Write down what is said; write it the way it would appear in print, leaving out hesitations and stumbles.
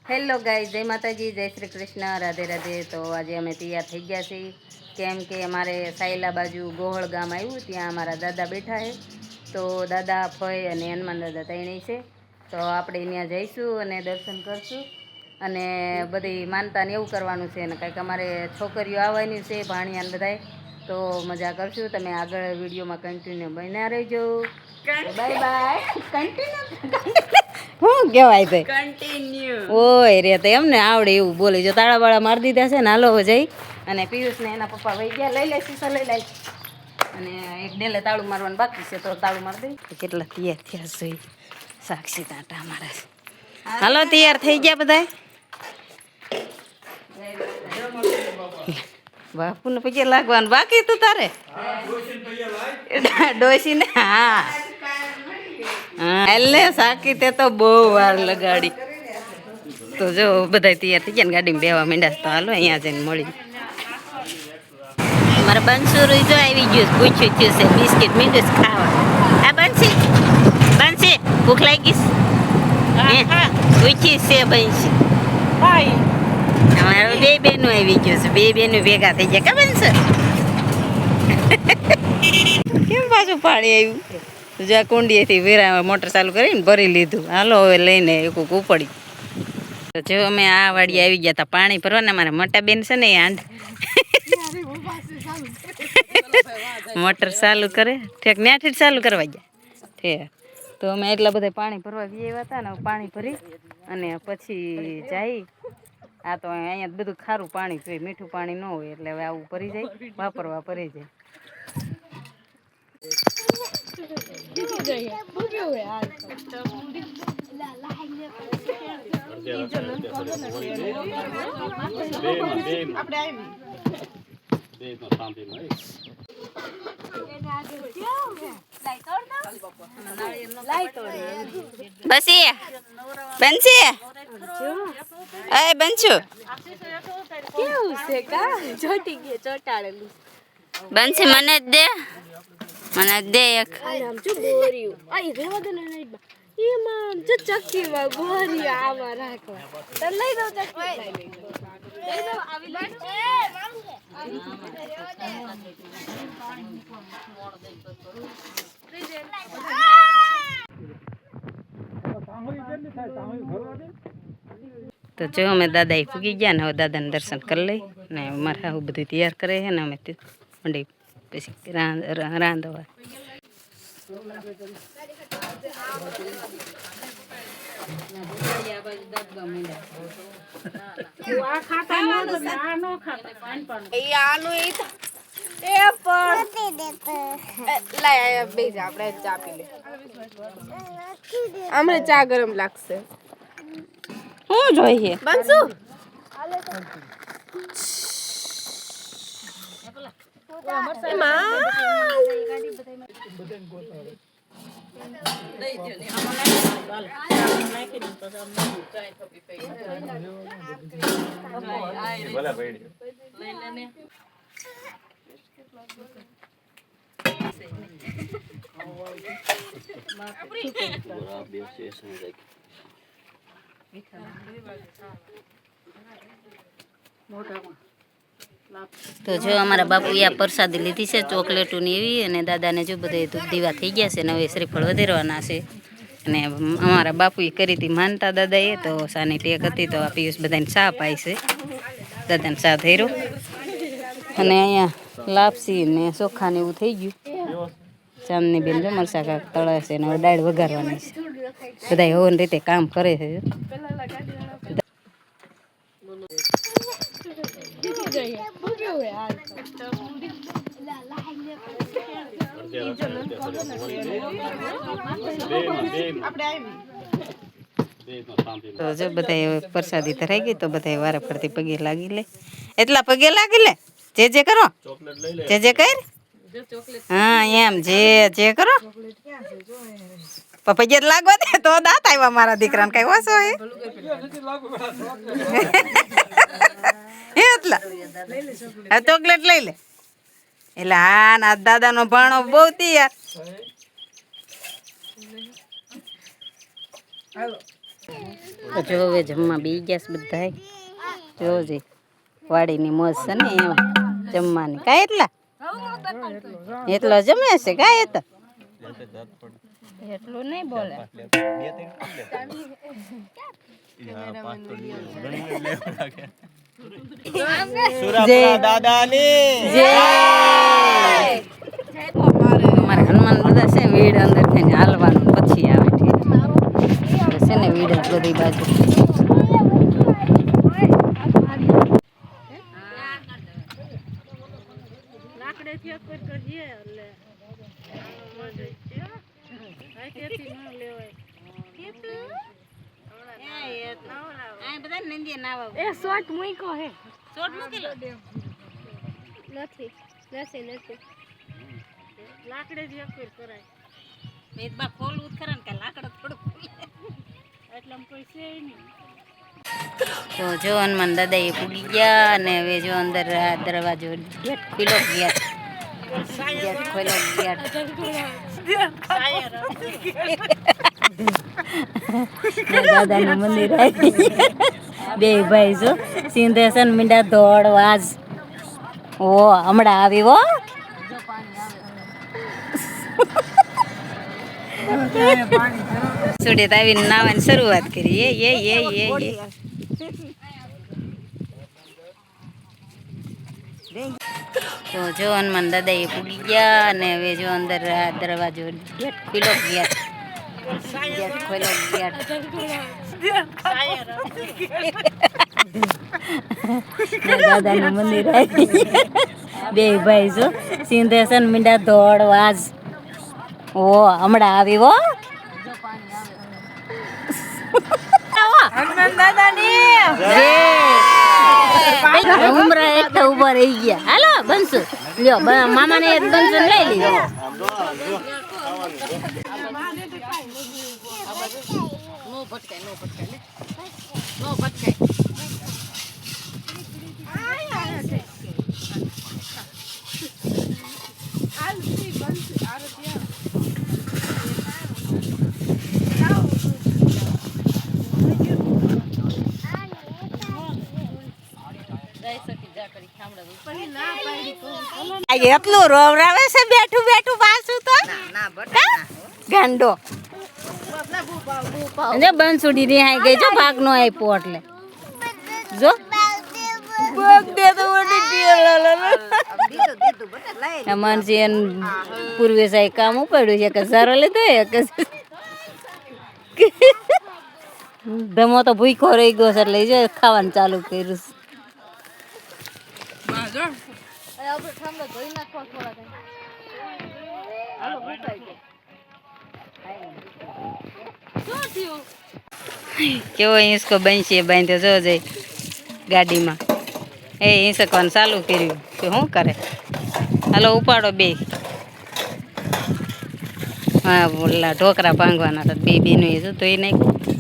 Hello guys, જય માતાજી, જય શ્રી કૃષ્ણ, રાધે રાધે. તો આજે અમે તૈયાર થઈ ગયા છીએ, કેમ કે અમારે સાયલા બાજુ ગોહળ ગામ આવ્યું, ત્યાં અમારા દાદા બેઠા છે. તો દાદા, ફઈ અને હનુમાન દાદા ત્રણેય છે. તો આપણે ત્યાં જઈશું અને દર્શન કરશું અને બધી માનતા ને એવું કરવાનું છે ને કંઈક અમારે છોકરીઓ આવવાની છે, ભાણિયાને બધાય. તો મજા કરશું. તમે આગળ વિડીયોમાં કન્ટિન્યુ બન્યા રહેજો. Bye bye. કન્ટિન્યુ શું કહેવાય છે? કન્ટિન્યુ. ઓય રે, તો એમને આવડે એવું બોલે. જો તાળા બાળા મારી દીધા છે ને, હાલો જઈ. અને પિયુષને એના પપ્પા વહી ગયા. લઈ લે સીસા, લઈ લે. અને એક ડેલે તાળું મારવાનું બાકી છે, તો તાળું મારી દઈ. કેટલા તૈયાર થયા છે સાક્ષી તાટા અમારા. હાલો, તૈયાર થઈ ગયા બધા? બાપુને પછી લાગવાનું બાકી તું તારે ડોસી ને. હા હા, એટલે સાકી તે તો બહુ વાર લગાડી. તો જો બધા તૈયાર થઈ ગયા ને ગાડીમાં બેવા માંડ્યા. તો હાલો અહીંયા જઈને મળી. મારા બંસુરી જો આવી ગયું, પૂછ્યું થયું છે બિસ્કિટ મીઠું ખાવા. આ બંસી, બંસી ભૂખ લાગી પૂછી છે બંસી. અમારું બે બેનું આવી ગયું છે, બે બેનું ભેગા થઈ ગયા. ખબર છે કેમ પાછું પાણી આવ્યું? જ્યાં કુંડીએથી વેરા મોટર ચાલુ કરીને ભરી લીધું. હાલો હવે લઈને એક ઉપડી. તો જો અમે આ વાડી આવી ગયા હતા પાણી ભરવાના. મારા મોટા બેન છે ને એ આંડ મોટર ચાલુ કરે ઠેક ન્યાથી ચાલુ કરવા ગયા ઠેક. તો અમે એટલા બધા પાણી ભરવા ગયા હતા ને, પાણી ભરી અને પછી જાય. આ તો અહીંયા બધું ખારું પાણી જોઈએ, મીઠું પાણી ન હોય, એટલે હવે આવું ભરી જાય, વાપરવા ભરી જાય. બસી બંસી, અય બંસુ કેવું છે કા? ચોટી ગયે ચોટાડેલું. બંસી મને જ દે, મને દે એક. આમ જો બોરિયું આઈ રેવા દે ને એમાં જો ચક્કીમાં બોરી આવા રાખવા. તો લઈ દો ચક્કી, લઈ દો આવી લે. તો જો અમે દાદા એ ફૂગી ગયા ને, હવે દાદાને દર્શન કરી લઈ ને મારે આવું બધું તૈયાર કરે છે ને અમે મંડી પછી રાંધવા. અમને ચા ગરમ લાગશે. શું જોઈએ બંસુ? તો જો અમારા બાપુએ આ પ્રસાદી લીધી છે ચોકલેટોની એવી, અને દાદાને જો બધે ધૂપ દીવા થઈ ગયા છે ને હવે શ્રીફળ વધારવાના છે. અને અમારા બાપુએ કરી હતી માનતા દાદાએ, તો સાની ટેક હતી તો આ પિયુષ બધાને ચા પાય છે. દાદાને ચા ધર્યો અને અહીંયા લાપસી ને ચોખા ને એવું થઈ ગયું. ચાંદની બેન જો મરસા કાક તળે છે ને હવે દાળ વઘારવાની છે. બધા એવી રીતે કામ કરે છે. તો જો બધા પ્રસાદી ધરાઈ ગઈ, તો બધા વારા ફરતી પગે લાગી લે. એટલા પગે લાગી લે, જે કરો, જે કર. હા એમ જે કરો. પપ્પા લાગવા દે તો દાંત આવ્યા મારા દીકરાને. કઈ ઓછો એટલા ચોકલેટ લઈ લે. એટલે હા ના દાદા નો ભાણો બહુ તૈયાર. તો જો હવે જમવા બી ગયા બધા જોજે વાડીની મોજ છે ને એમાં જમવાની કાંઈ એટલો જમે છે કાંઈ તો એટલું નહીં બોલે અમારે હનુમાન દાદા છે વીડ અંદર થઈને હાલવાનું પછી આવે છે ને વીડ બધી બાજુ શોર્ટ મૂકો હે નથી લાકડે જ એક કરાય ભેદભાવ ખોલવું જ ખરા ને કે લાકડો થોડું ખોલે એટલે કોઈ છે નહીં. તો જો હનુમાન દાદા એ પૂગી ગયા અને હવે જો અંદર આ દરવાજો ગેટ ખુલ્લો ગેટ ખોલો ગેટ દાદાનું મંદિર આવી બે ભાઈ જો સિંધેસન મીંડા દોડવાજ ઓ હમણાં આવી હો સુડે આવીને નાવાની શરૂઆત કરી એ તો જો હનુમાન દાદા એ પૂગી ગયા અને હવે જો અંદર આ દરવાજો ગેટ ખુલ્લો ગેટ ખોલો ગેટ દાદાનું મંદિર આવી બે ભાઈ જો સિંધેસન મીંડા દોડવાજ ઓ હમણાં આવી હો હનુમાન દાદાની ઉમરા એક તો ઉભા રહી ગયા હાલો બનશુ લ્યો મામાને બનશુ લઈ લીધો એટલું રોવરાવે છે બેઠું બેઠું પાછું તો ગાંડો બંસુડી રિહાઈ ગઈ જો ભાગ નો આપ્યો એટલે જો માનસી પૂર્વે સાહેબ કામ ઉપાડ્યું છે કે સારો લીધો કે ધમો તો ભૂખો રહી ગયો છે એટલે જો ખાવાનું ચાલુ કર્યું કેવો હિંસકો બનશે બાંધ્યો જો જઈ ગાડીમાં એ હિંસકવાનું ચાલુ કર્યું કે શું કરે હાલો ઉપાડો બે હા બોલા ઢોકરા ભાંગવાના હતા બે બેનું એ તો એ નાખ્યું